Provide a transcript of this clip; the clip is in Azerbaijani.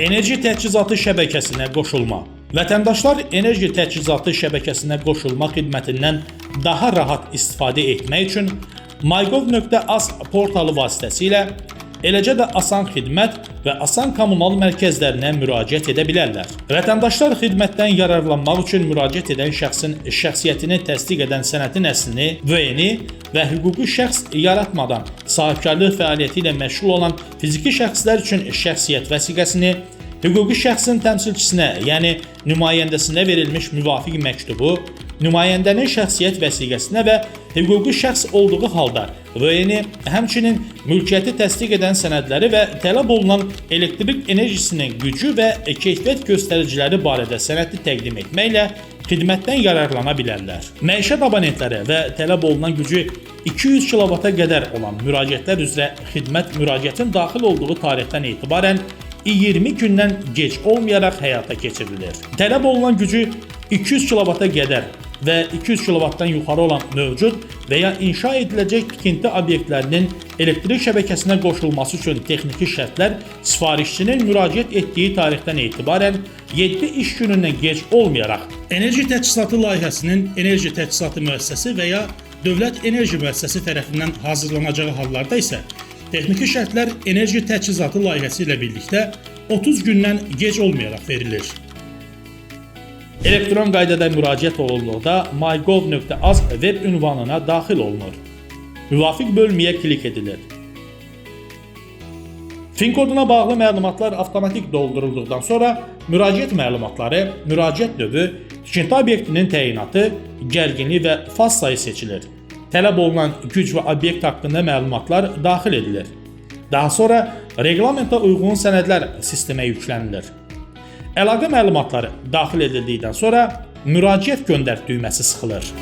Enerji təchizatı şəbəkəsinə qoşulma. Vətəndaşlar enerji təchizatı şəbəkəsinə qoşulma xidmətindən daha rahat istifadə etmək üçün mygov.az portalı vasitəsilə, eləcə də asan xidmət və asan kommunal mərkəzlərinə müraciət edə bilərlər. Vətəndaşlar xidmətdən yararlanmaq üçün müraciət edən şəxsin şəxsiyyətini təsdiq edən sənədin əslini, VN-i və hüquqi şəxs yaratmadan sahibkarlıq fəaliyyəti ilə məşğul olan fiziki şəxslər üçün şəxsiyyət vəsiqəsini, hüquqi şəxsin təmsilçisinə, yəni nümayəndəsinə verilmiş müvafiq məktubu, nümayəndənin şəxsiyyət vəsiqəsinə və hüquqi şəxs olduğu halda VN-i, həmçinin mülkiyyəti təsdiq edən sənədləri və tələb olunan elektrik enerjisinin gücü və keyfiyyət göstəriciləri barədə sənədi təqdim etməklə xidmətdən yararlana bilərlər. Məişət abonentləri və tələb olunan gücü 200 kW-a qədər olan müraciətlər üzrə xidmət müraciətin daxil olduğu tarixdən etibarən 20 gündən gec olmayaraq həyata keçirilir. Tələb olunan gücü 200 kW-a qədər və 200 kW-dan yuxarı olan mövcud və ya inşa ediləcək tikinti obyektlərinin elektrik şəbəkəsinə qoşulması üçün texniki şərtlər sifarişçinin müraciət etdiyi tarixdən etibarən 7 iş günündən gec olmayaraq enerji təchizatı layihəsinin enerji təchizatı müəssisəsi və ya dövlət enerji müəssisəsi tərəfindən hazırlanacağı hallarda isə texniki şərtlər enerji təchizatı layihəsi ilə birlikdə 30 gündən gec olmayaraq verilir. Elektron qaydada müraciət olunduqda mygov.az web ünvanına daxil olunur. Müvafiq bölməyə klik edilir. FIN koduna bağlı məlumatlar avtomatik doldurulduqdan sonra müraciət məlumatları, müraciət növü, tikinti obyektinin təyinatı, gərginliyi və faz sayı seçilir. Tələb olunan güc və obyekt haqqında məlumatlar daxil edilir. Daha sonra reglamentə uyğun sənədlər sistemə yüklənilir. Əlaqə məlumatları daxil edildikdən sonra müraciət göndər düyməsi sıxılır.